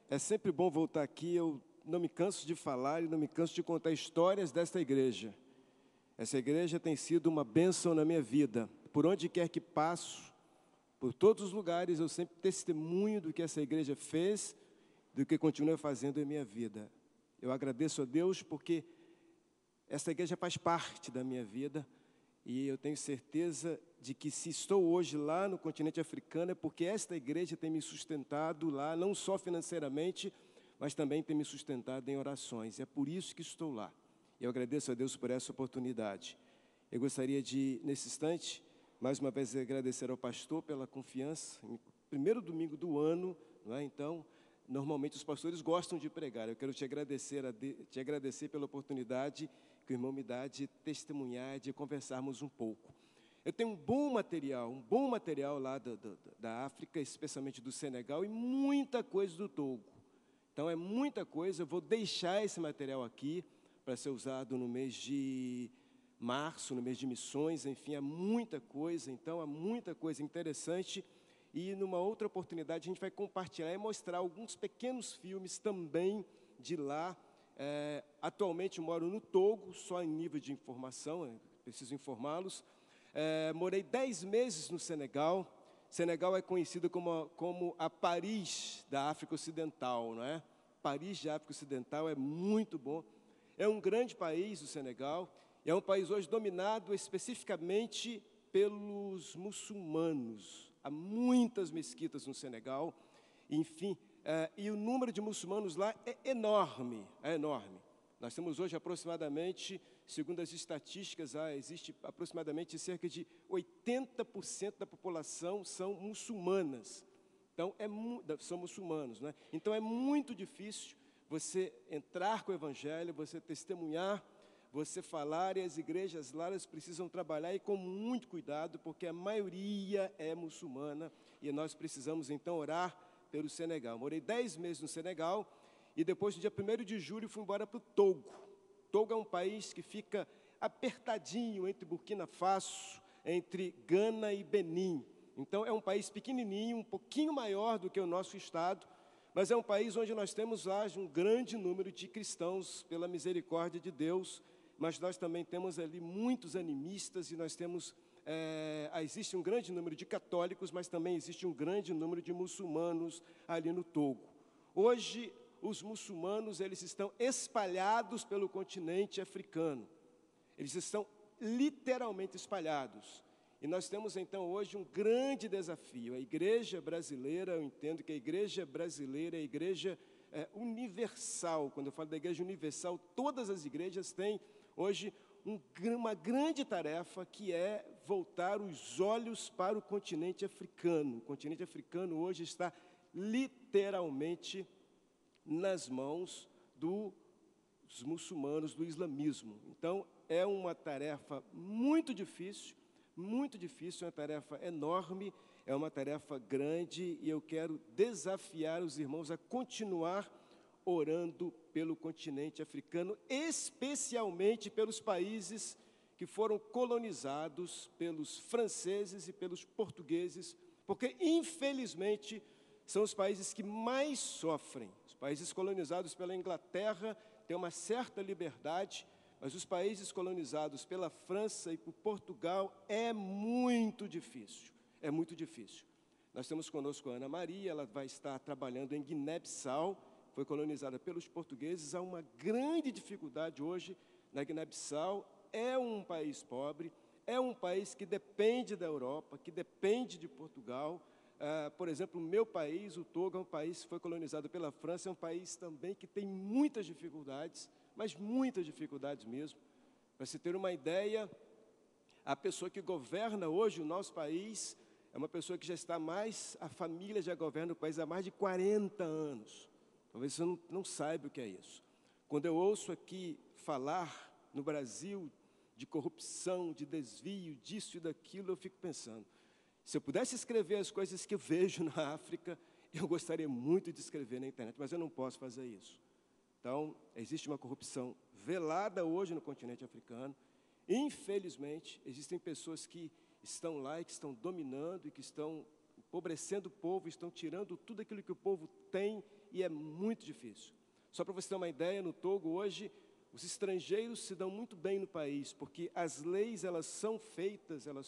É sempre bom voltar aqui. Eu não me canso de falar e não me canso de contar histórias desta igreja. Essa igreja tem sido uma bênção na minha vida. Por onde quer que passo, por todos os lugares, eu sempre testemunho do que essa igreja fez, do que continua fazendo em minha vida. Eu agradeço a Deus porque essa igreja faz parte da minha vida e eu tenho certeza de que se estou hoje lá no continente africano é porque esta igreja tem me sustentado lá, não só financeiramente, mas também tem me sustentado em orações. É por isso que estou lá. Eu agradeço a Deus por essa oportunidade. Eu gostaria de, nesse instante, mais uma vez agradecer ao pastor pela confiança. Primeiro domingo do ano, não é? Então, normalmente os pastores gostam de pregar. Eu quero te agradecer pela oportunidade que o irmão me dá de testemunhar, de conversarmos um pouco. Eu tenho um bom material lá da África, especialmente do Senegal, e muita coisa do Togo. Então, é muita coisa. Eu vou deixar esse material aqui para ser usado no mês de março, no mês de missões, enfim, há muita coisa. Então, há muita coisa interessante. E, numa outra oportunidade, a gente vai compartilhar e mostrar alguns pequenos filmes também de lá. Atualmente, eu moro no Togo, só em nível de informação, preciso informá-los. Morei 10 meses no Senegal. Senegal é conhecido como a Paris da África Ocidental, não é? Paris da África Ocidental é muito bom. É um grande país, o Senegal. É um país hoje dominado especificamente pelos muçulmanos. Há muitas mesquitas no Senegal, enfim, e o número de muçulmanos lá é enorme, Nós temos hoje aproximadamente, segundo as estatísticas, existe aproximadamente cerca de 80% da população são muçulmanas. Então, são muçulmanos, né? Então, é muito difícil você entrar com o evangelho, você testemunhar, você falar, e as igrejas lá elas precisam trabalhar e com muito cuidado, porque a maioria é muçulmana, e nós precisamos, então, orar pelo Senegal. Morei 10 meses no Senegal, e depois, no dia 1º de julho, fui embora para o Togo. Togo é um país que fica apertadinho entre Burkina Faso, entre Gana e Benin. Então, é um país pequenininho, um pouquinho maior do que o nosso estado, mas é um país onde nós temos lá um grande número de cristãos, pela misericórdia de Deus, mas nós também temos ali muitos animistas e nós temos, existe um grande número de católicos, mas também existe um grande número de muçulmanos ali no Togo. Hoje, os muçulmanos, eles estão espalhados pelo continente africano. Eles estão literalmente espalhados. E nós temos, então, hoje um grande desafio. A igreja brasileira, eu entendo que a igreja brasileira é a igreja universal. Quando eu falo da igreja universal, todas as igrejas têm hoje uma grande tarefa, que é voltar os olhos para o continente africano. O continente africano hoje está literalmente nas mãos dos muçulmanos, do islamismo. Então, é uma tarefa muito difícil, é uma tarefa enorme, é uma tarefa grande, e eu quero desafiar os irmãos a continuar orando pelo continente africano, especialmente pelos países que foram colonizados pelos franceses e pelos portugueses, porque, infelizmente, são os países que mais sofrem. Os países colonizados pela Inglaterra têm uma certa liberdade, mas os países colonizados pela França e por Portugal é muito difícil, Nós temos conosco a Ana Maria, ela vai estar trabalhando em Guiné-Bissau, foi colonizada pelos portugueses, há uma grande dificuldade hoje na Guiné-Bissau, é um país pobre, é um país que depende da Europa, que depende de Portugal. Por exemplo, o meu país, o Togo, é um país que foi colonizado pela França, é um país também que tem muitas dificuldades, mas muitas dificuldades mesmo. Para se ter uma ideia, a pessoa que governa hoje o nosso país é uma pessoa que já está a família já governa o país há mais de 40 anos. Talvez você não saiba o que é isso. Quando eu ouço aqui falar no Brasil de corrupção, de desvio, disso e daquilo, eu fico pensando, se eu pudesse escrever as coisas que eu vejo na África, eu gostaria muito de escrever na internet, mas eu não posso fazer isso. Então, existe uma corrupção velada hoje no continente africano. Infelizmente, existem pessoas que estão lá e que estão dominando e que estão empobrecendo o povo, estão tirando tudo aquilo que o povo tem, e é muito difícil. Só para você ter uma ideia, no Togo hoje, os estrangeiros se dão muito bem no país, porque as leis, elas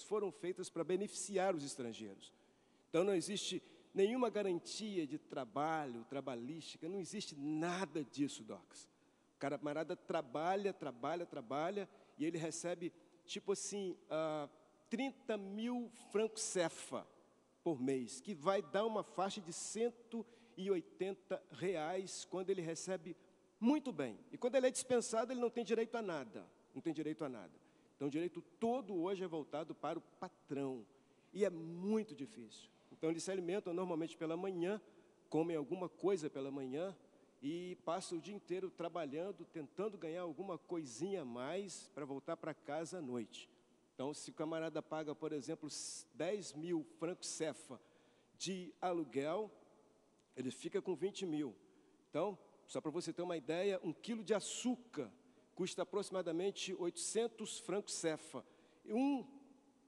foram feitas para beneficiar os estrangeiros. Então não existe nenhuma garantia de trabalho, trabalhística, não existe nada disso, Docs. O camarada trabalha, e ele recebe, tipo assim, 30 mil francos CFA por mês, que vai dar uma faixa de R$ 180 quando ele recebe muito bem. E quando ele é dispensado, ele não tem direito a nada. Então, o direito todo hoje é voltado para o patrão. E é muito difícil. Então, eles se alimentam normalmente pela manhã, comem alguma coisa pela manhã e passam o dia inteiro trabalhando, tentando ganhar alguma coisinha a mais para voltar para casa à noite. Então, se o camarada paga, por exemplo, 10 mil francos CFA de aluguel, ele fica com 20 mil. Então, só para você ter uma ideia, 1 quilo de açúcar custa aproximadamente 800 francos CFA. E 1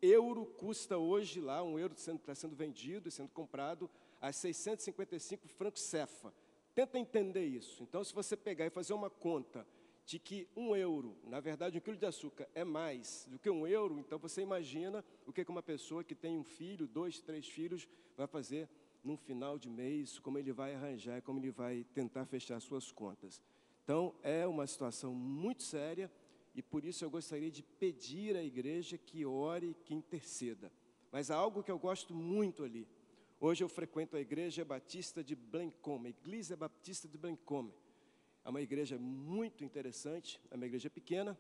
euro custa hoje lá, 1 euro está sendo vendido e sendo comprado a 655 francos CFA. Tenta entender isso. Então, se você pegar e fazer uma conta de que 1 euro, na verdade, 1 quilo de açúcar é mais do que 1 euro, então você imagina o que uma pessoa que tem um filho, 2, 3 filhos, vai fazer num final de mês, como ele vai arranjar, como ele vai tentar fechar suas contas. Então, é uma situação muito séria e por isso eu gostaria de pedir à igreja que ore, que interceda. Mas há algo que eu gosto muito ali. Hoje eu frequento a Igreja Batista de Blencombe, a Igreja Batista de Blencombe. É uma igreja muito interessante, é uma igreja pequena,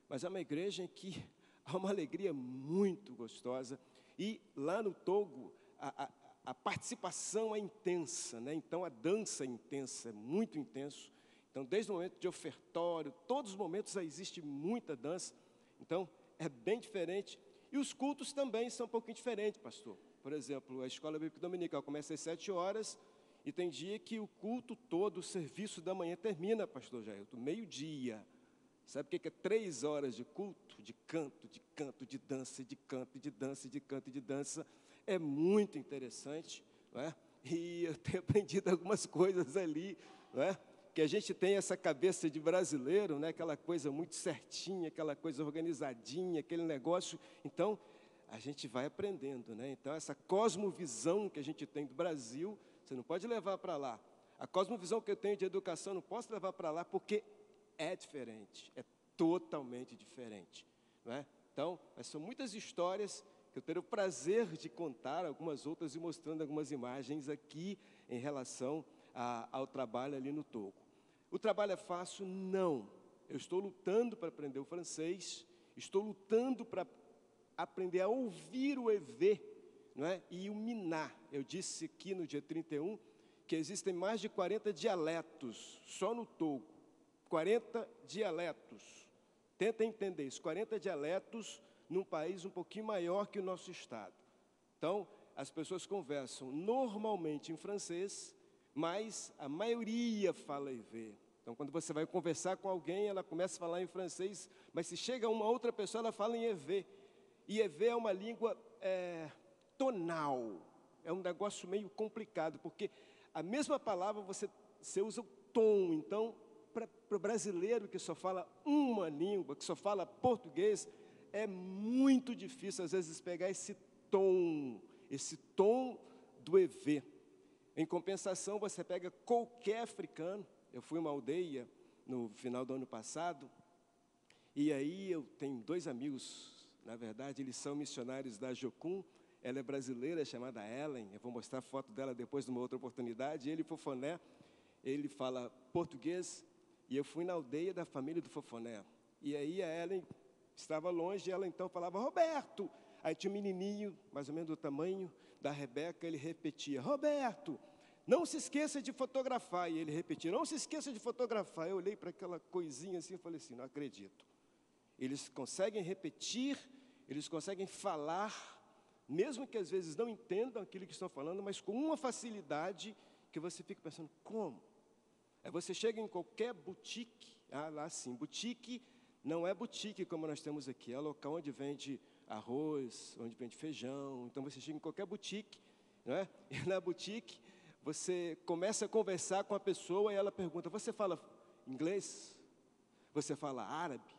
mas é uma igreja em que há uma alegria muito gostosa. E lá no Togo, a participação é intensa, né? Então a dança é intensa, é muito intenso. Então, desde o momento de ofertório, todos os momentos existe muita dança. Então, é bem diferente. E os cultos também são um pouquinho diferentes, pastor. Por exemplo, a escola bíblica dominical começa às 7 horas, e tem dia que o culto todo, o serviço da manhã termina, pastor Jailton, meio-dia. Sabe o que é 3 horas de culto? De canto, de dança, de canto, de dança, de canto e de dança. É muito interessante, não é? E eu tenho aprendido algumas coisas ali, não é? Que a gente tem essa cabeça de brasileiro, né? Aquela coisa muito certinha, aquela coisa organizadinha, aquele negócio. Então, a gente vai aprendendo, né? Então, essa cosmovisão que a gente tem do Brasil, você não pode levar para lá. A cosmovisão que eu tenho de educação, não posso levar para lá, porque é diferente, é totalmente diferente, não é? Então, são muitas histórias que eu terei o prazer de contar, algumas outras e mostrando algumas imagens aqui em relação ao trabalho ali no Togo. O trabalho é fácil? Não. Eu estou lutando para aprender o francês, estou lutando para aprender a ouvir o EV, não é? E o Miná. Eu disse aqui no dia 31 que existem mais de 40 dialetos só no Togo. 40 dialetos. Tenta entender isso, 40 dialetos num país um pouquinho maior que o nosso estado. Então, as pessoas conversam normalmente em francês, mas a maioria fala EV. Então, quando você vai conversar com alguém, ela começa a falar em francês, mas se chega uma outra pessoa, ela fala em EV. E EV é uma língua tonal, é um negócio meio complicado, porque a mesma palavra você usa o tom. Então, para o brasileiro que só fala uma língua, que só fala português, é muito difícil, às vezes, pegar esse tom do EV. Em compensação, você pega qualquer africano. Eu fui a uma aldeia no final do ano passado, e aí eu tenho 2 amigos, na verdade, eles são missionários da Jocum. Ela é brasileira, chamada Ellen, eu vou mostrar a foto dela depois numa outra oportunidade. Ele, Fofoné, ele fala português, e eu fui na aldeia da família do Fofoné. E aí a Ellen estava longe, e ela então falava, Roberto! Aí tinha um menininho, mais ou menos do tamanho da Rebeca, ele repetia, Roberto, não se esqueça de fotografar. E ele repetia, não se esqueça de fotografar. Eu olhei para aquela coisinha assim e falei assim, não acredito. Eles conseguem repetir, eles conseguem falar, mesmo que às vezes não entendam aquilo que estão falando, mas com uma facilidade que você fica pensando, como? Aí você chega em qualquer boutique, lá sim, boutique não é boutique como nós temos aqui, é local onde vende arroz, onde vende feijão. Então você chega em qualquer boutique, não é? E na boutique, você começa a conversar com a pessoa e ela pergunta, você fala inglês? Você fala árabe?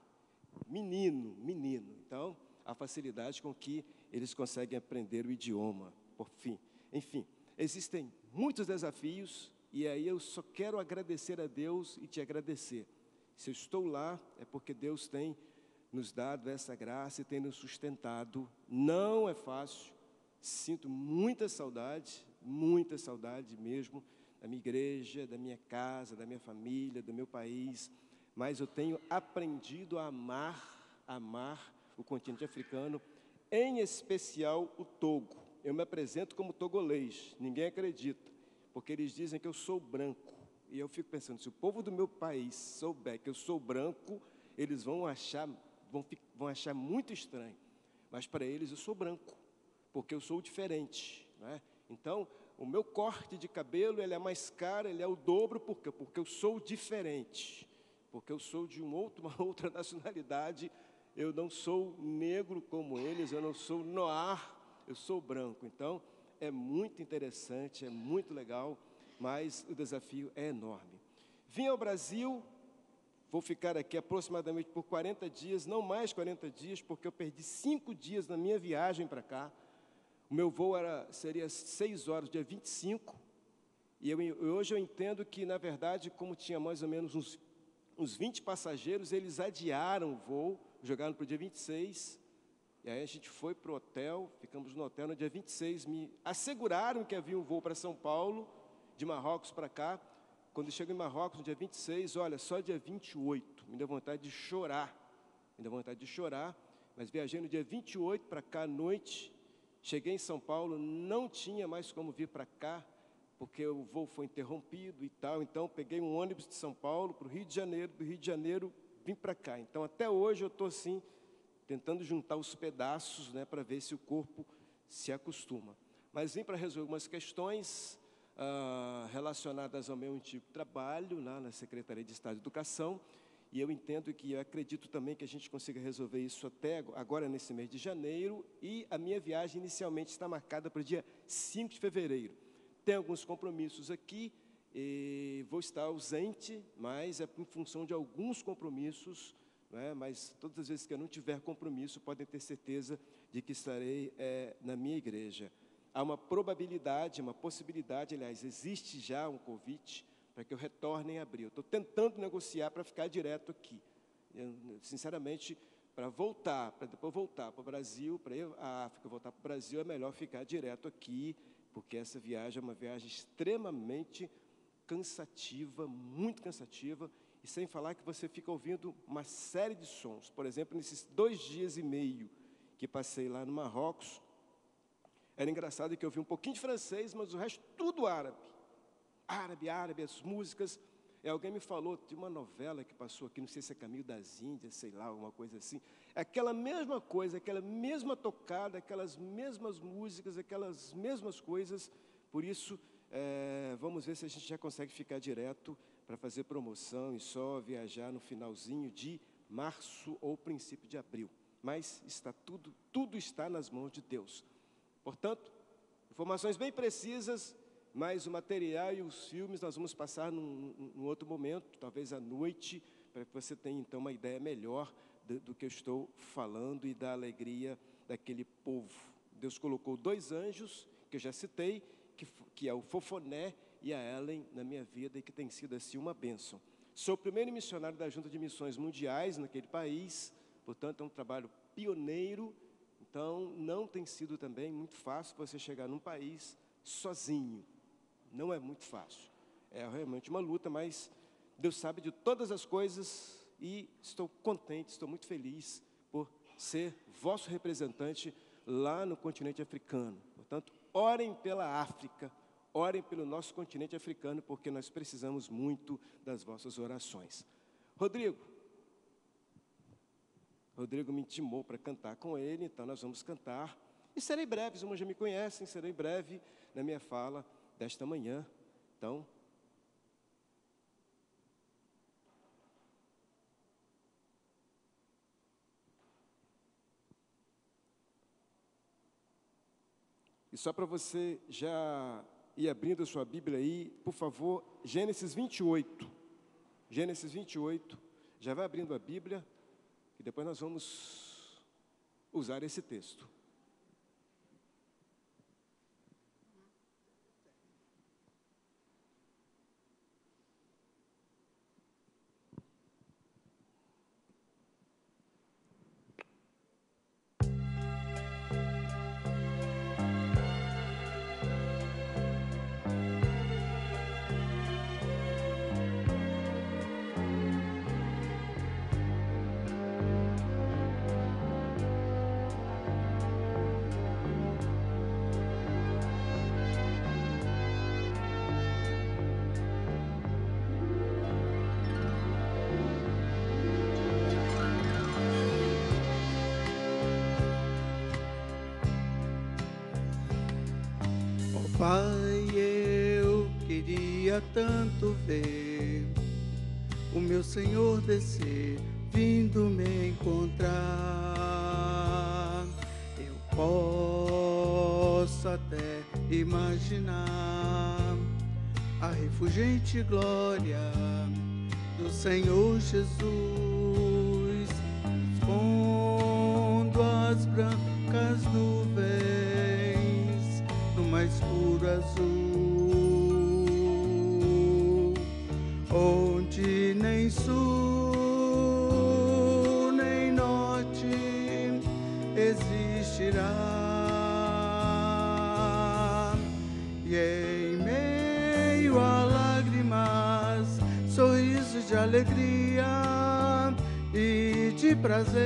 Menino, menino. Então, a facilidade com que eles conseguem aprender o idioma, por fim. Enfim, existem muitos desafios e aí eu só quero agradecer a Deus e te agradecer. Se eu estou lá, é porque Deus tem nos dado essa graça e tem nos sustentado. Não é fácil, sinto muita saudade mesmo, da minha igreja, da minha casa, da minha família, do meu país, mas eu tenho aprendido a amar o continente africano, em especial o Togo. Eu me apresento como togolês, ninguém acredita, porque eles dizem que eu sou branco. E eu fico pensando, se o povo do meu país souber que eu sou branco, eles vão achar muito estranho. Mas para eles eu sou branco, porque eu sou diferente, não é? Então, o meu corte de cabelo, ele é mais caro, ele é o dobro, por quê? Porque eu sou diferente, porque eu sou de uma outra nacionalidade, eu não sou negro como eles, eu não sou noir, eu sou branco. Então, é muito interessante, é muito legal, mas o desafio é enorme. Vim ao Brasil, vou ficar aqui aproximadamente por 40 dias, não mais 40 dias, porque eu perdi 5 dias na minha viagem para cá. O meu voo seria 6 horas, dia 25, e hoje eu entendo que, na verdade, como tinha mais ou menos uns 20 passageiros, eles adiaram o voo, jogaram para o dia 26, e aí a gente foi para o hotel, ficamos no hotel no dia 26, me asseguraram que havia um voo para São Paulo, de Marrocos para cá. Quando eu chego em Marrocos, no dia 26, olha, só dia 28, me deu vontade de chorar, mas viajei no dia 28 para cá à noite. Cheguei em São Paulo, não tinha mais como vir para cá, porque o voo foi interrompido e tal. Então, peguei um ônibus de São Paulo para o Rio de Janeiro, do Rio de Janeiro vim para cá. Então, até hoje eu estou assim, tentando juntar os pedaços, né, para ver se o corpo se acostuma. Mas vim para resolver algumas questões relacionadas ao meu antigo trabalho, lá na Secretaria de Estado de Educação, e eu entendo que, eu acredito também que a gente consiga resolver isso até agora, nesse mês de janeiro, e a minha viagem inicialmente está marcada para o dia 5 de fevereiro. Tenho alguns compromissos aqui, e vou estar ausente, mas é em função de alguns compromissos, né? Mas todas as vezes que eu não tiver compromisso, podem ter certeza de que estarei na minha igreja. Há uma probabilidade, uma possibilidade, aliás, existe já um convite para que eu retorne em abril. Estou tentando negociar para ficar direto aqui. Eu, sinceramente, para depois voltar para o Brasil, para ir à África, voltar para o Brasil, é melhor ficar direto aqui, porque essa viagem é uma viagem extremamente cansativa, muito cansativa, e sem falar que você fica ouvindo uma série de sons. Por exemplo, nesses 2 dias e meio que passei lá no Marrocos, era engraçado que eu ouvi um pouquinho de francês, mas o resto tudo árabe. Árabe, as músicas. E alguém me falou de uma novela que passou aqui, não sei se é Caminho das Índias, sei lá, alguma coisa assim. É aquela mesma coisa, aquela mesma tocada, aquelas mesmas músicas, aquelas mesmas coisas. Por isso, vamos ver se a gente já consegue ficar direto para fazer promoção e só viajar no finalzinho de março ou princípio de abril. Mas está tudo está nas mãos de Deus. Portanto, informações bem precisas, mas o material e os filmes nós vamos passar num outro momento, talvez à noite, para que você tenha então uma ideia melhor do que eu estou falando e da alegria daquele povo. Deus colocou 2 anjos, que eu já citei, que é o Fofoné e a Ellen na minha vida, e que tem sido assim uma bênção. Sou o primeiro missionário da Junta de Missões Mundiais naquele país, portanto é um trabalho pioneiro. Então, não tem sido também muito fácil você chegar num país sozinho. Não é muito fácil. É realmente uma luta, mas Deus sabe de todas as coisas e estou contente, estou muito feliz por ser vosso representante lá no continente africano. Portanto, orem pela África, orem pelo nosso continente africano, porque nós precisamos muito das vossas orações. Rodrigo me intimou para cantar com ele, então nós vamos cantar. E serei breve, os irmãos já me conhecem, serei breve na minha fala desta manhã. Então, E só para você já ir abrindo a sua Bíblia aí, por favor, Gênesis 28. Gênesis 28. Já vai abrindo a Bíblia e depois nós vamos usar esse texto. Pai, eu queria tanto ver o meu Senhor descer, vindo me encontrar. Eu posso até imaginar a refulgente glória do Senhor Jesus, fundo as brancas nuvens no mais puro azul, onde nem sul nem norte existirá. E em meio a lágrimas, sorrisos de alegria e de prazer,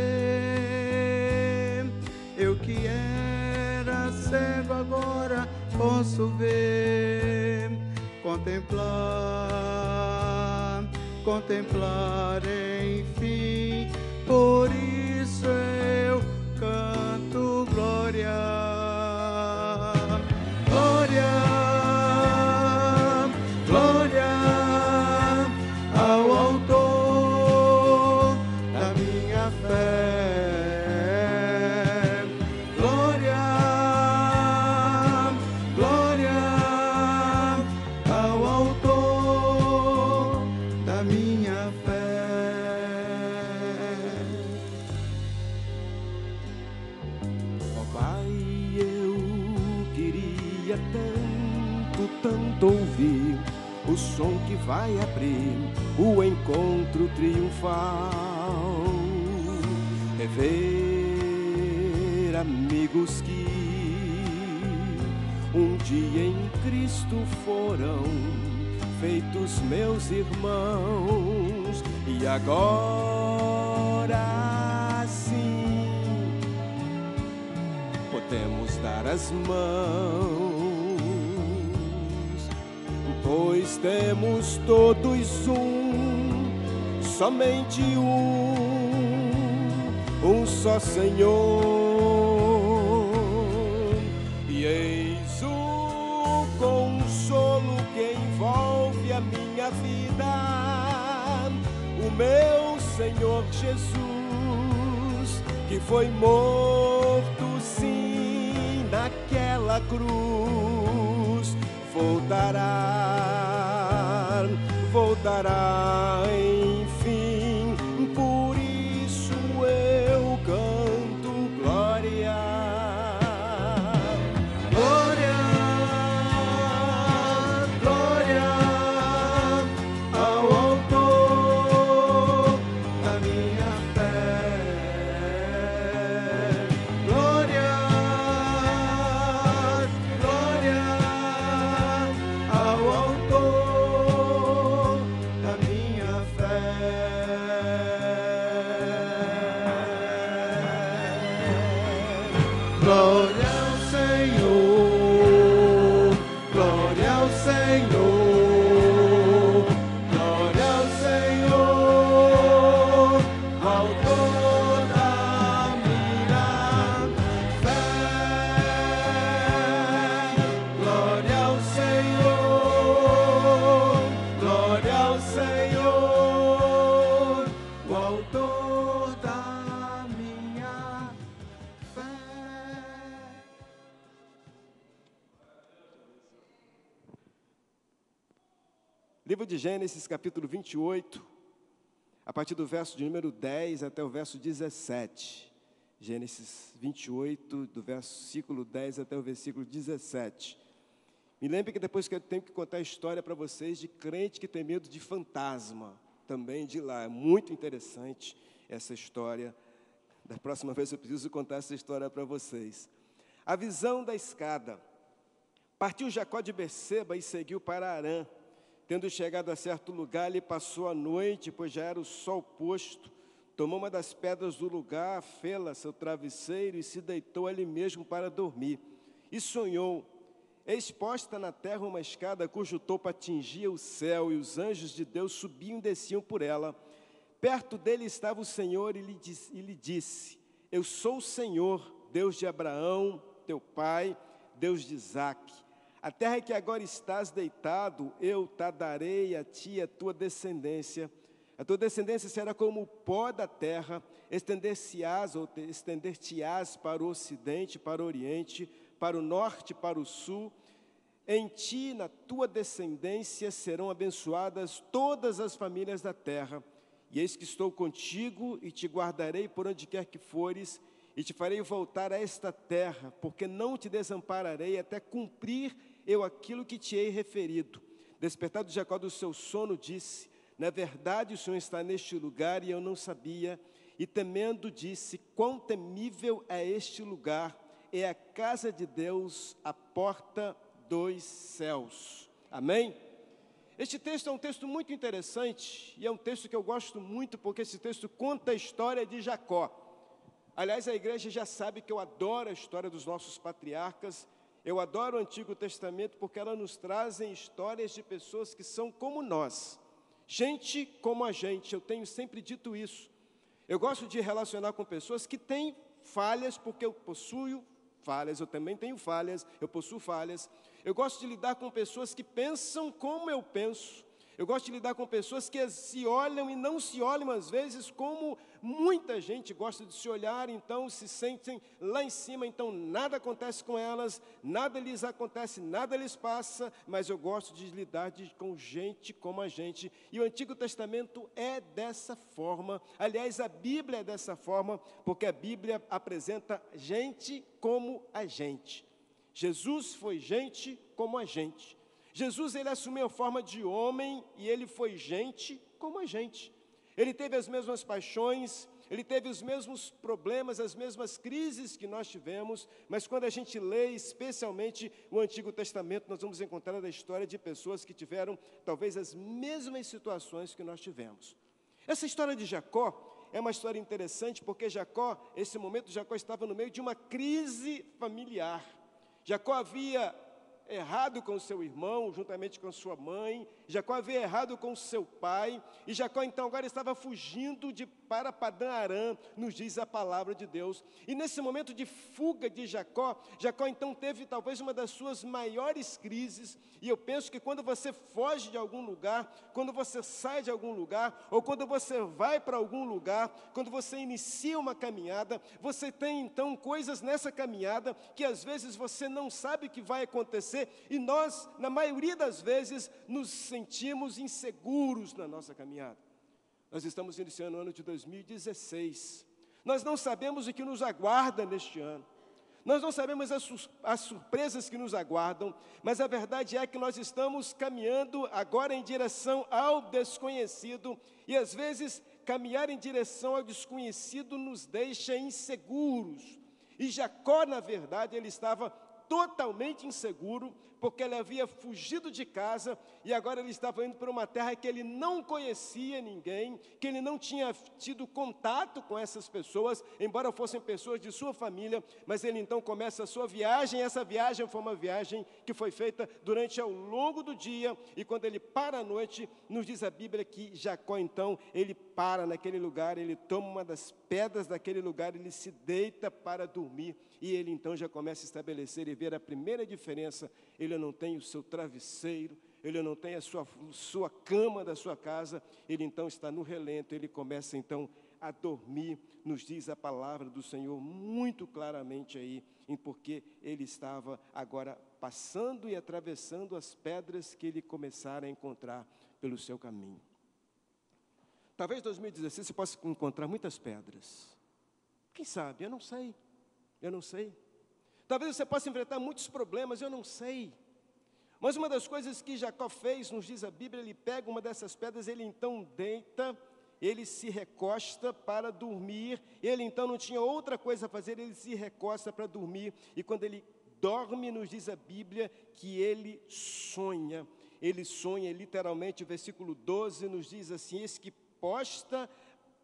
eu que era cego agora posso ver, contemplar enfim. Por isso eu canto glória, glória, glória ao autor da minha fé. Glória, glória ao autor da minha fé. Ó Pai, eu queria tanto ouvir o som que vai abrir o encontro triunfal, rever amigos que um dia em Cristo foram feitos meus irmãos, e agora sim podemos dar as mãos, pois temos todos somente um só Senhor. E eis o consolo que envolve a minha vida, o meu Senhor Jesus, que foi morto sim naquela cruz, voltará enfim. Por isso eu canto glória, glória, glória ao autor da minha fé. Glória, glória ao autor da minha fé. Livro de Gênesis, capítulo 28, a partir do verso de número 10 até o verso 17. Gênesis 28, do versículo 10 até o versículo 17. Me lembre que depois que eu tenho que contar a história para vocês de crente que tem medo de fantasma, também de lá. É muito interessante essa história. Da próxima vez eu preciso contar essa história para vocês. A visão da escada. Partiu Jacó de Berseba e seguiu para Harã. Tendo chegado a certo lugar, ele passou a noite, pois já era o sol posto. Tomou uma das pedras do lugar, fê-la seu travesseiro e se deitou ali mesmo para dormir. E sonhou, eis posta na terra uma escada cujo topo atingia o céu, e os anjos de Deus subiam e desciam por ela. Perto dele estava o Senhor e lhe disse, eu sou o Senhor, Deus de Abraão, teu pai, Deus de Isaque. A terra que agora estás deitado, eu te darei a ti e a tua descendência. A tua descendência será como o pó da terra, estender-te-ás para o ocidente, para o oriente, para o norte, para o sul. Em ti, na tua descendência, serão abençoadas todas as famílias da terra. E eis que estou contigo e te guardarei por onde quer que fores, e te farei voltar a esta terra, porque não te desampararei até cumprir eu aquilo que te hei referido. Despertado Jacó do seu sono, disse, na verdade o Senhor está neste lugar e eu não sabia. E temendo disse, quão temível é este lugar, é a casa de Deus, a porta dos céus. Amém? Este texto é um texto muito interessante e é um texto que eu gosto muito porque esse texto conta a história de Jacó. Aliás, a igreja já sabe que eu adoro a história dos nossos patriarcas, eu adoro o Antigo Testamento porque ela nos trazem histórias de pessoas que são como nós, gente como a gente, eu tenho sempre dito isso. Eu gosto de relacionar com pessoas que têm falhas, porque eu possuo falhas, eu também tenho falhas, eu possuo falhas. Eu gosto de lidar com pessoas que pensam como eu penso. Eu gosto de lidar com pessoas que se olham e não se olham, às vezes, como muita gente gosta de se olhar, então se sentem lá em cima, então nada acontece com elas, nada lhes acontece, nada lhes passa, mas eu gosto de lidar com gente como a gente. E o Antigo Testamento é dessa forma, aliás, a Bíblia é dessa forma, porque a Bíblia apresenta gente como a gente. Jesus foi gente como a gente. Jesus, ele assumiu a forma de homem e ele foi gente como a gente. Ele teve as mesmas paixões, ele teve os mesmos problemas, as mesmas crises que nós tivemos, mas quando a gente lê especialmente o Antigo Testamento, nós vamos encontrar a história de pessoas que tiveram talvez as mesmas situações que nós tivemos. Essa história de Jacó é uma história interessante porque esse momento Jacó estava no meio de uma crise familiar. Jacó havia errado com seu irmão, juntamente com sua mãe. Jacó havia errado com seu pai. E Jacó, então, agora estava fugindo para Padã-Arã, nos diz a palavra de Deus. E nesse momento de fuga de Jacó, então, teve talvez uma das suas maiores crises. E eu penso que quando você foge de algum lugar, quando você sai de algum lugar, ou quando você vai para algum lugar, quando você inicia uma caminhada, você tem, então, coisas nessa caminhada que, às vezes, você não sabe o que vai acontecer. E nós, na maioria das vezes, nos sentimos inseguros na nossa caminhada. Nós estamos iniciando o ano de 2016. Nós não sabemos o que nos aguarda neste ano. Nós não sabemos as surpresas que nos aguardam, mas a verdade é que nós estamos caminhando agora em direção ao desconhecido. E às vezes, caminhar em direção ao desconhecido nos deixa inseguros. E Jacó, na verdade, ele estava totalmente inseguro, porque ele havia fugido de casa e agora ele estava indo para uma terra que ele não conhecia ninguém, que ele não tinha tido contato com essas pessoas, embora fossem pessoas de sua família, mas ele então começa a sua viagem. Essa viagem foi uma viagem que foi feita durante ao longo do dia, e quando ele para à noite, nos diz a Bíblia que Jacó então, ele para naquele lugar, ele toma uma das pedras daquele lugar, ele se deita para dormir, e ele então já começa a estabelecer e ver a primeira diferença. Ele não tem o seu travesseiro, ele não tem a sua cama da sua casa, ele então está no relento, ele começa então a dormir, nos diz a palavra do Senhor muito claramente aí, porque ele estava agora passando e atravessando as pedras que ele começara a encontrar pelo seu caminho. Talvez em 2016 você possa encontrar muitas pedras. Quem sabe? Eu não sei. Talvez você possa enfrentar muitos problemas, eu não sei. Mas uma das coisas que Jacó fez, nos diz a Bíblia, ele pega uma dessas pedras, ele então deita, ele se recosta para dormir, ele então não tinha outra coisa a fazer, ele se recosta para dormir, e quando ele dorme, nos diz a Bíblia, que ele sonha, literalmente, o versículo 12 nos diz assim: eis que posta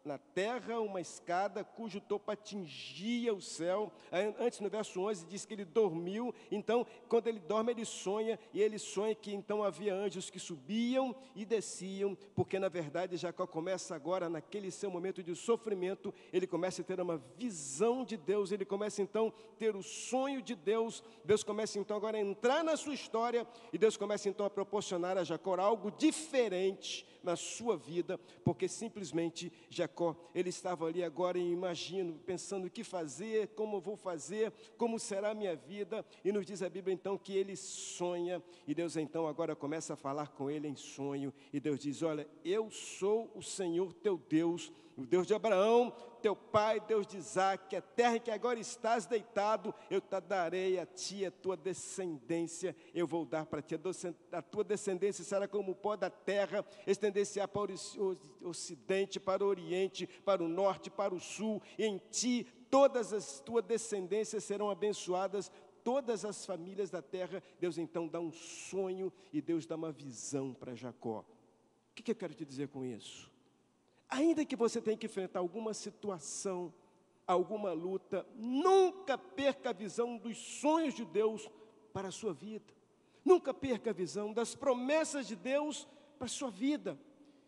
na terra uma escada cujo topo atingia o céu. Antes, no verso 11, diz que ele dormiu. Então, quando ele dorme, ele sonha, e ele sonha que então havia anjos que subiam e desciam, porque na verdade Jacó começa agora, naquele seu momento de sofrimento, ele começa a ter uma visão de Deus, ele começa então a ter o sonho de Deus. Deus começa então agora a entrar na sua história, e Deus começa então a proporcionar a Jacó algo diferente na sua vida, porque simplesmente Jacó, ele estava ali agora, imagino, pensando o que fazer, como eu vou fazer, como será a minha vida, e nos diz a Bíblia então que ele sonha, e Deus então agora começa a falar com ele em sonho, e Deus diz: olha, eu sou o Senhor teu Deus, o Deus de Abraão, teu pai, Deus de Isaque, a terra em que agora estás deitado, eu te darei a ti, a tua descendência, eu vou dar para ti, a tua descendência será como o pó da terra, estender-se-á para o ocidente, para o oriente, para o norte, para o sul, e em ti todas as tuas descendências serão abençoadas, todas as famílias da terra. Deus então dá um sonho, e Deus dá uma visão para Jacó. O que eu quero te dizer com isso? Ainda que você tenha que enfrentar alguma situação, alguma luta, nunca perca a visão dos sonhos de Deus para a sua vida. Nunca perca a visão das promessas de Deus para a sua vida.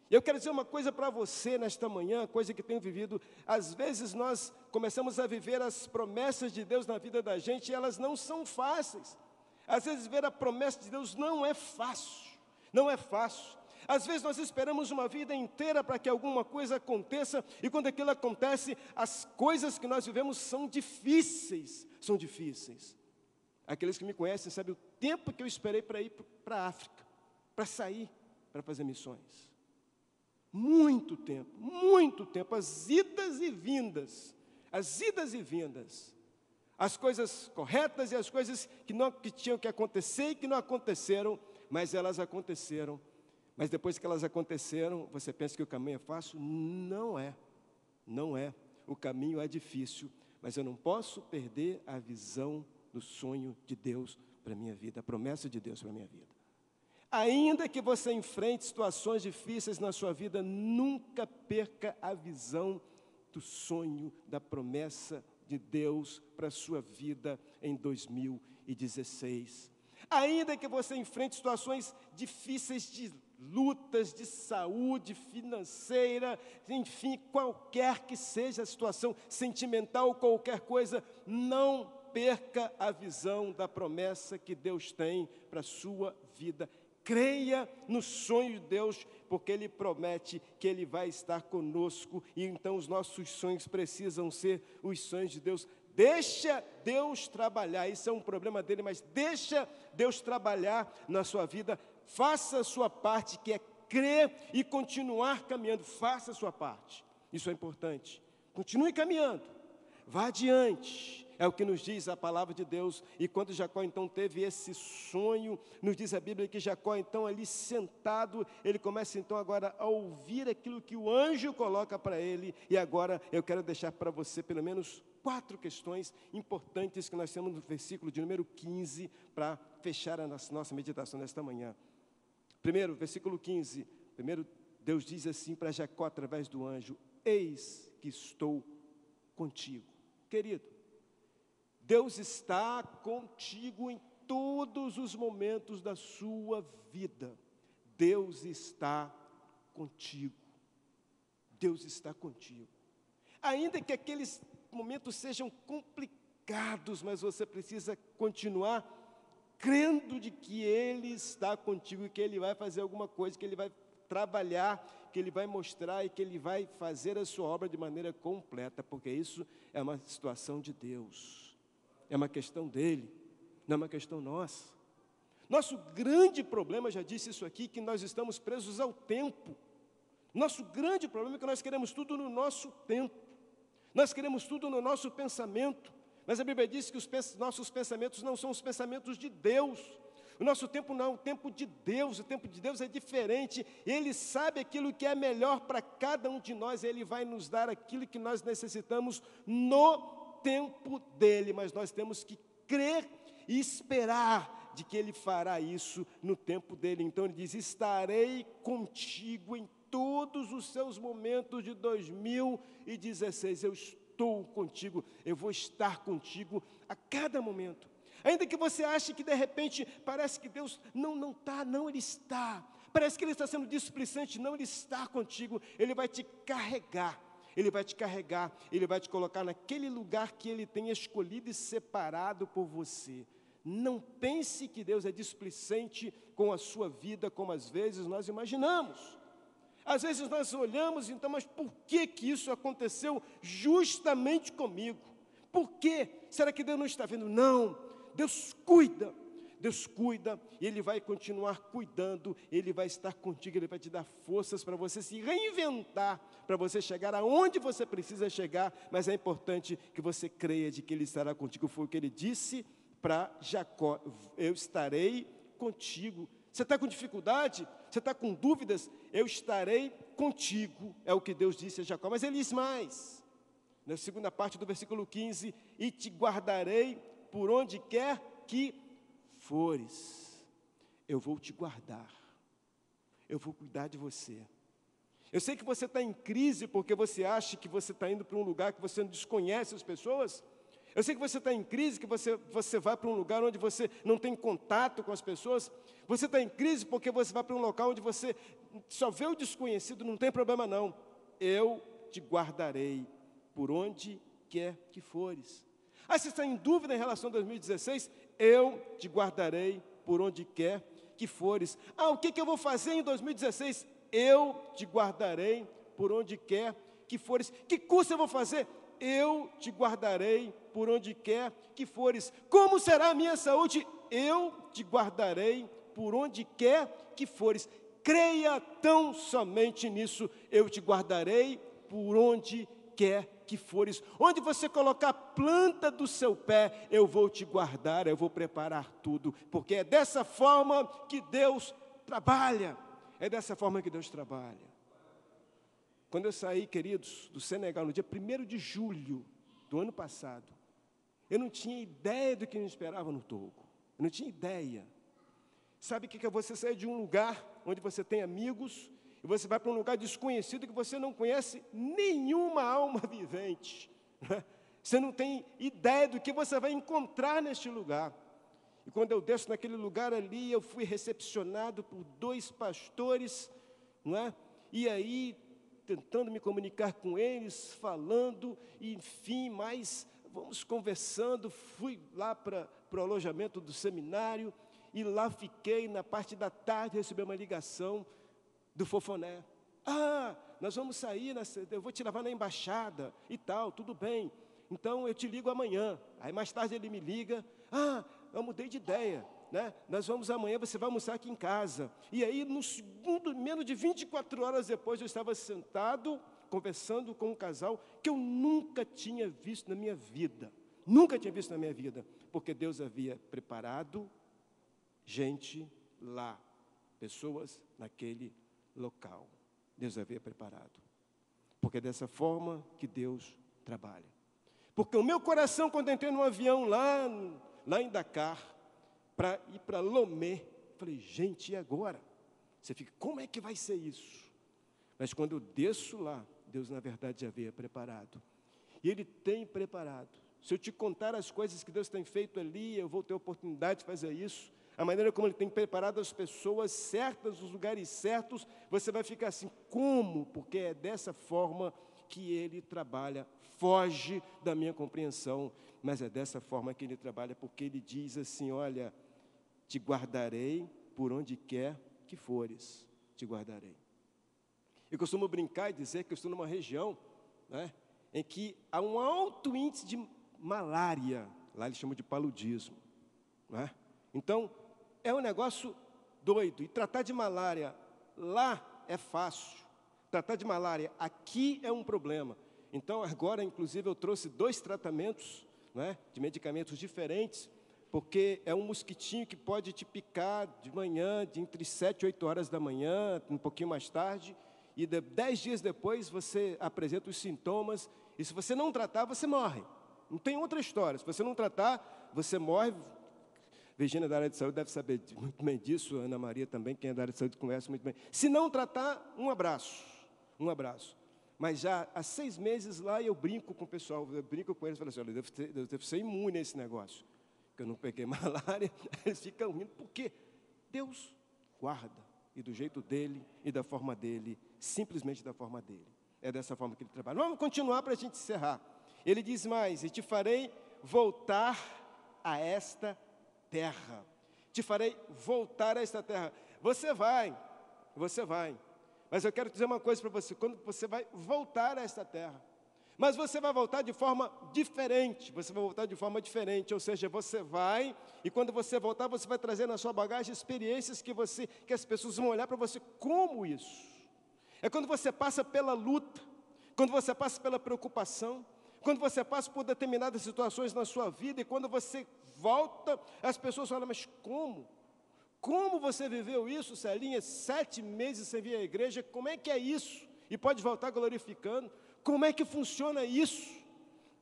Eu quero dizer uma coisa para você nesta manhã, coisa que tenho vivido. Às vezes nós começamos a viver as promessas de Deus na vida da gente, e elas não são fáceis. Às vezes ver a promessa de Deus não é fácil, não é fácil. Às vezes nós esperamos uma vida inteira para que alguma coisa aconteça, e quando aquilo acontece, as coisas que nós vivemos são difíceis, Aqueles que me conhecem sabem o tempo que eu esperei para ir para a África, para sair, para fazer missões. Muito tempo, as idas e vindas, as coisas corretas e as coisas que tinham que acontecer e que não aconteceram, mas elas aconteceram. Mas depois que elas aconteceram, você pensa que o caminho é fácil? Não é. O caminho é difícil, mas eu não posso perder a visão do sonho de Deus para a minha vida, a promessa de Deus para a minha vida. Ainda que você enfrente situações difíceis na sua vida, nunca perca a visão do sonho, da promessa de Deus para a sua vida em 2016. Ainda que você enfrente situações difíceis de lutas de saúde, financeira, enfim, qualquer que seja a situação sentimental, qualquer coisa, não perca a visão da promessa que Deus tem para a sua vida. Creia no sonho de Deus, porque Ele promete que Ele vai estar conosco, e então os nossos sonhos precisam ser os sonhos de Deus. Deixa Deus trabalhar, isso é um problema dele, mas deixa Deus trabalhar na sua vida. Faça a sua parte, que é crer e continuar caminhando. Faça a sua parte, isso é importante. Continue caminhando, vá adiante, é o que nos diz a palavra de Deus. E quando Jacó então teve esse sonho, nos diz a Bíblia que Jacó então ali sentado, ele começa então agora a ouvir aquilo que o anjo coloca para ele. E agora eu quero deixar para você pelo menos 4 questões importantes que nós temos no versículo de número 15, para fechar a nossa meditação nesta manhã. Primeiro, versículo 15, primeiro Deus diz assim para Jacó através do anjo: eis que estou contigo. Querido, Deus está contigo em todos os momentos da sua vida. Deus está contigo. Deus está contigo. Ainda que aqueles momentos sejam complicados, mas você precisa continuar crendo de que Ele está contigo, que Ele vai fazer alguma coisa, que Ele vai trabalhar, que Ele vai mostrar e que Ele vai fazer a sua obra de maneira completa, porque isso é uma situação de Deus, é uma questão dEle, não é uma questão nossa. Nosso grande problema, já disse isso aqui, que nós estamos presos ao tempo. Nosso grande problema é que nós queremos tudo no nosso tempo, nós queremos tudo no nosso pensamento, mas a Bíblia diz que os nossos pensamentos não são os pensamentos de Deus. O nosso tempo não é o tempo de Deus, o tempo de Deus é diferente. Ele sabe aquilo que é melhor para cada um de nós, Ele vai nos dar aquilo que nós necessitamos no tempo dEle, mas nós temos que crer e esperar de que Ele fará isso no tempo dEle. Então Ele diz, estarei contigo em todos os seus momentos de 2016, eu estou contigo, eu vou estar contigo a cada momento. Ainda que você ache que de repente parece que Deus não está, não, Ele está. Parece que Ele está sendo displicente, não, Ele está contigo. Ele vai te carregar, Ele vai te carregar, Ele vai te colocar naquele lugar que Ele tem escolhido e separado por você. Não pense que Deus é displicente com a sua vida, como às vezes nós imaginamos. Às vezes nós olhamos, então, mas por que isso aconteceu justamente comigo? Por quê? Será que Deus não está vendo? Não, Deus cuida e Ele vai continuar cuidando, Ele vai estar contigo, Ele vai te dar forças para você se reinventar, para você chegar aonde você precisa chegar, mas é importante que você creia de que Ele estará contigo. Foi o que Ele disse para Jacó, eu estarei contigo. Você está com dificuldade? Você está com dúvidas? Eu estarei contigo, é o que Deus disse a Jacó. Mas Ele diz mais, na segunda parte do versículo 15, e te guardarei por onde quer que fores. Eu vou te guardar, eu vou cuidar de você. Eu sei que você está em crise porque você acha que você está indo para um lugar que você não desconhece as pessoas. Eu sei que você está em crise, que você vai para um lugar onde você não tem contato com as pessoas. Você está em crise porque você vai para um local onde você só vê o desconhecido, não tem problema não. Eu te guardarei por onde quer que fores. Ah, você está em dúvida em relação a 2016? Eu te guardarei por onde quer que fores. Ah, o que eu vou fazer em 2016? Eu te guardarei por onde quer que fores. Que curso eu vou fazer? Eu te guardarei por onde quer que fores. Como será a minha saúde? Eu te guardarei por onde quer que fores. Creia tão somente nisso. Eu te guardarei por onde quer que fores. Onde você colocar a planta do seu pé, eu vou te guardar, eu vou preparar tudo. Porque é dessa forma que Deus trabalha. É dessa forma que Deus trabalha. Quando eu saí, queridos, do Senegal, no dia 1º de julho do ano passado, eu não tinha ideia do que me esperava no Togo. Eu não tinha ideia. Sabe o que é você sair de um lugar onde você tem amigos e você vai para um lugar desconhecido que você não conhece nenhuma alma vivente. Né? Você não tem ideia do que você vai encontrar neste lugar. E quando eu desço naquele lugar ali, eu fui recepcionado por 2 pastores, não é? E aí, tentando me comunicar com eles, falando, e, enfim, mas vamos conversando. Fui lá para o alojamento do seminário, e lá fiquei, na parte da tarde, recebi uma ligação do Fofoné. Ah, nós vamos sair, eu vou te levar na embaixada e tal, tudo bem. Então, eu te ligo amanhã. Aí, mais tarde, ele me liga. Ah, eu mudei de ideia, né? Nós vamos amanhã, você vai almoçar aqui em casa. E aí, no segundo, menos de 24 horas depois, eu estava sentado, conversando com um casal que eu nunca tinha visto na minha vida. Nunca tinha visto na minha vida. Porque Deus havia preparado gente lá, pessoas naquele local. Deus havia preparado. Porque é dessa forma que Deus trabalha. Porque o meu coração, quando entrei no avião lá em Dakar, para ir para Lomé, falei, gente, e agora? Você fica, como é que vai ser isso? Mas quando eu desço lá, Deus, na verdade, já havia preparado. E Ele tem preparado. Se eu te contar as coisas que Deus tem feito ali, eu vou ter a oportunidade de fazer isso. A maneira como Ele tem preparado as pessoas certas, os lugares certos, você vai ficar assim, como? Porque é dessa forma que Ele trabalha. Foge da minha compreensão, mas é dessa forma que Ele trabalha, porque Ele diz assim, olha, te guardarei por onde quer que fores, te guardarei. Eu costumo brincar e dizer que eu estou numa região, né, em que há um alto índice de malária. Lá eles chamam de paludismo. Né? Então, é um negócio doido. E tratar de malária lá é fácil. Tratar de malária aqui é um problema. Então, agora, inclusive, eu trouxe 2 tratamentos, né, de medicamentos diferentes, porque é um mosquitinho que pode te picar de manhã, entre 7 e 8 horas da manhã, um pouquinho mais tarde, e 10 dias depois você apresenta os sintomas, e se você não tratar, você morre. Não tem outra história. Se você não tratar, você morre. Virgínia, da área de saúde, deve saber muito bem disso. Ana Maria também, quem é da área de saúde, conhece muito bem. Se não tratar, um abraço. Um abraço. Mas já há 6 meses lá, eu brinco com o pessoal, eu brinco com eles, falo assim, olha, eu devo ser imune a esse negócio, porque eu não peguei malária. Eles ficam rindo, porque Deus guarda, e do jeito dele, e da forma dele, simplesmente da forma dele. É dessa forma que ele trabalha. Vamos continuar para a gente encerrar. Ele diz mais, e te farei voltar a esta terra. Te farei voltar a esta terra. Você vai. Mas eu quero dizer uma coisa para você, quando você vai voltar a esta terra, mas você vai voltar de forma diferente, ou seja, você vai, e quando você voltar, você vai trazer na sua bagagem experiências que as pessoas vão olhar para você, como isso? É quando você passa pela luta, quando você passa pela preocupação, quando você passa por determinadas situações na sua vida, e quando você volta, as pessoas falam, mas como? Como você viveu isso, Celinha? 7 meses sem vir à igreja, como é que é isso? E pode voltar glorificando. Como é que funciona isso?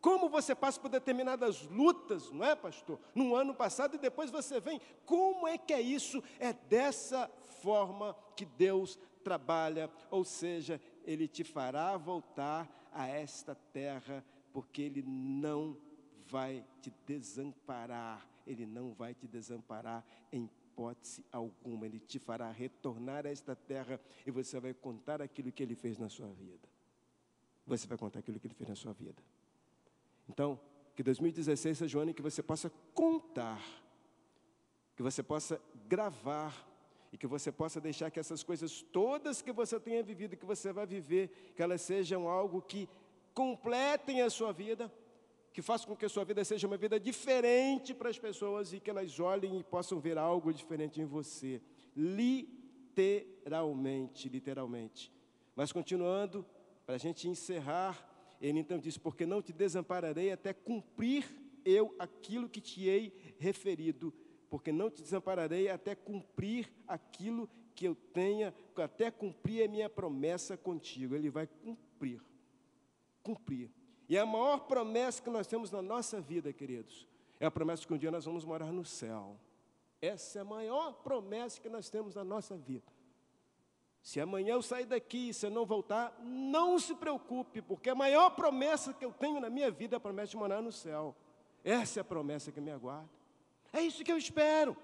Como você passa por determinadas lutas, não é, pastor? No ano passado, e depois você vem. Como é que é isso? É dessa forma que Deus trabalha, ou seja, Ele te fará voltar a esta terra, porque Ele não vai te desamparar. Ele não vai te desamparar em hipótese alguma. Ele te fará retornar a esta terra e você vai contar aquilo que Ele fez na sua vida. Você vai contar aquilo que Ele fez na sua vida. Então, que 2016 seja o ano em que você possa contar, que você possa gravar e que você possa deixar que essas coisas todas que você tenha vivido, que você vai viver, que elas sejam algo que completem a sua vida, que façam com que a sua vida seja uma vida diferente para as pessoas e que elas olhem e possam ver algo diferente em você. Literalmente. Mas continuando, para a gente encerrar, ele então diz, porque não te desampararei até cumprir eu aquilo que te hei referido, porque não te desampararei até cumprir aquilo que eu tenha, até cumprir a minha promessa contigo. Ele vai cumprir. E a maior promessa que nós temos na nossa vida, queridos, é a promessa que um dia nós vamos morar no céu. Essa é a maior promessa que nós temos na nossa vida. Se amanhã eu sair daqui e se eu não voltar, não se preocupe, porque a maior promessa que eu tenho na minha vida é a promessa de morar no céu. Essa é a promessa que me aguarda. É isso que eu espero.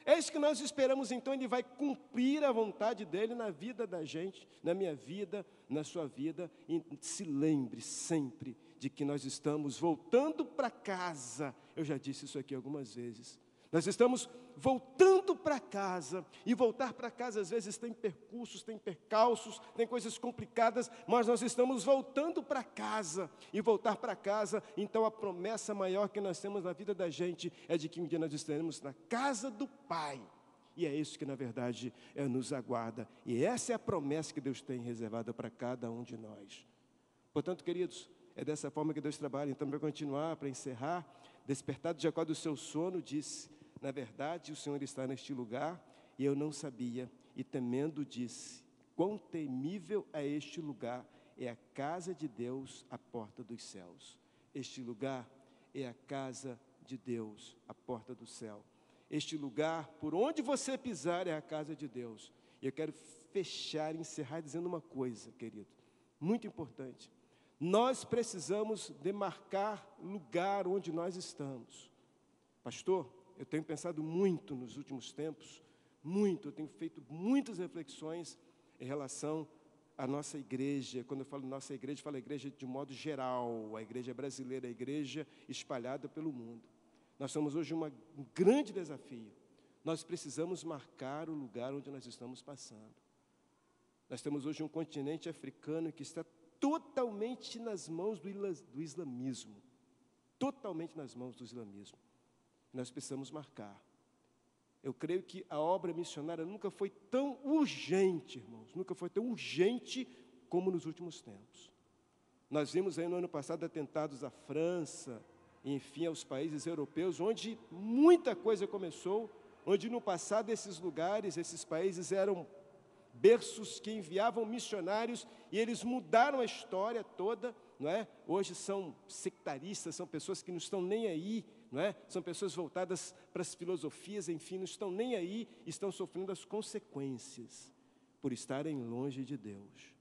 É isso que nós esperamos, então Ele vai cumprir a vontade dEle na vida da gente, na minha vida, na sua vida. E se lembre sempre de que nós estamos voltando para casa. Eu já disse isso aqui algumas vezes. Nós estamos voltando para casa, e voltar para casa às vezes tem percursos, tem percalços, tem coisas complicadas, mas nós estamos voltando para casa, e voltar para casa, então a promessa maior que nós temos na vida da gente é de que um dia nós estaremos na casa do Pai, e é isso que na verdade nos aguarda, e essa é a promessa que Deus tem reservada para cada um de nós. Portanto, queridos, é dessa forma que Deus trabalha. Então, para continuar, para encerrar, despertado Jacó do seu sono, disse, na verdade, o Senhor está neste lugar, e eu não sabia, e temendo disse, quão temível é este lugar, é a casa de Deus, a porta dos céus. Este lugar é a casa de Deus, a porta do céu. Este lugar, por onde você pisar, é a casa de Deus. E eu quero fechar, encerrar dizendo uma coisa, querido, muito importante. Nós precisamos demarcar lugar onde nós estamos. Pastor, eu tenho pensado muito nos últimos tempos, eu tenho feito muitas reflexões em relação à nossa igreja. Quando eu falo nossa igreja, eu falo igreja de modo geral, a igreja brasileira, a igreja espalhada pelo mundo. Nós temos hoje um grande desafio. Nós precisamos marcar o lugar onde nós estamos passando. Nós temos hoje um continente africano que está totalmente nas mãos do islamismo. Totalmente nas mãos do islamismo. Nós precisamos marcar. Eu creio que a obra missionária nunca foi tão urgente, irmãos, nunca foi tão urgente como nos últimos tempos. Nós vimos aí no ano passado atentados à França, e, enfim, aos países europeus, onde muita coisa começou, onde no passado esses lugares, esses países eram berços que enviavam missionários e eles mudaram a história toda, não é? Hoje são sectaristas, são pessoas que não estão nem aí, não é? São pessoas voltadas para as filosofias, enfim, não estão nem aí, estão sofrendo as consequências por estarem longe de Deus.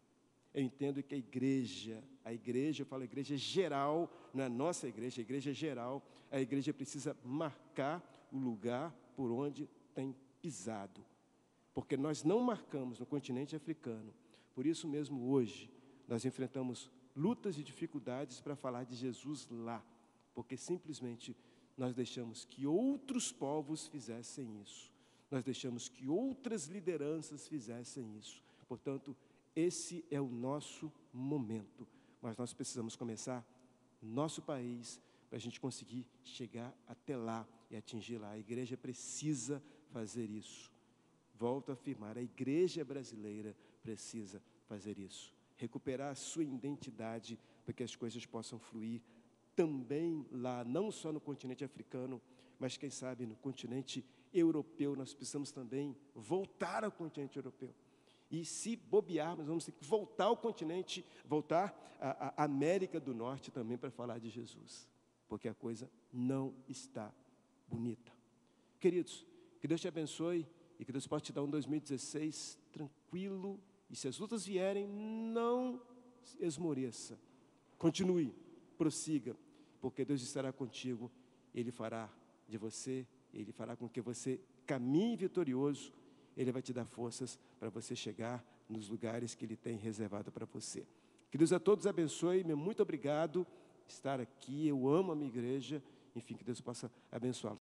Eu entendo que a igreja, eu falo igreja geral, não é a nossa igreja, a igreja geral, a igreja precisa marcar o lugar por onde tem pisado. Porque nós não marcamos no continente africano. Por isso mesmo, hoje, nós enfrentamos lutas e dificuldades para falar de Jesus lá. Porque simplesmente nós deixamos que outros povos fizessem isso. Nós deixamos que outras lideranças fizessem isso. Portanto, esse é o nosso momento. Mas nós precisamos começar no nosso país para a gente conseguir chegar até lá e atingir lá. A igreja precisa fazer isso. Volto a afirmar, a igreja brasileira precisa fazer isso. Recuperar a sua identidade para que as coisas possam fluir também lá, não só no continente africano, mas quem sabe no continente europeu. Nós precisamos também voltar ao continente europeu. E se bobearmos, vamos ter que voltar ao continente, voltar à América do Norte também para falar de Jesus. Porque a coisa não está bonita. Queridos, que Deus te abençoe e que Deus possa te dar um 2016 tranquilo. E se as lutas vierem, não esmoreça. Continue, prossiga, porque Deus estará contigo. Ele fará de você, Ele fará com que você caminhe vitorioso. Ele vai te dar forças para você chegar nos lugares que Ele tem reservado para você. Que Deus a todos abençoe. Muito obrigado por estar aqui. Eu amo a minha igreja. Enfim, que Deus possa abençoá-los.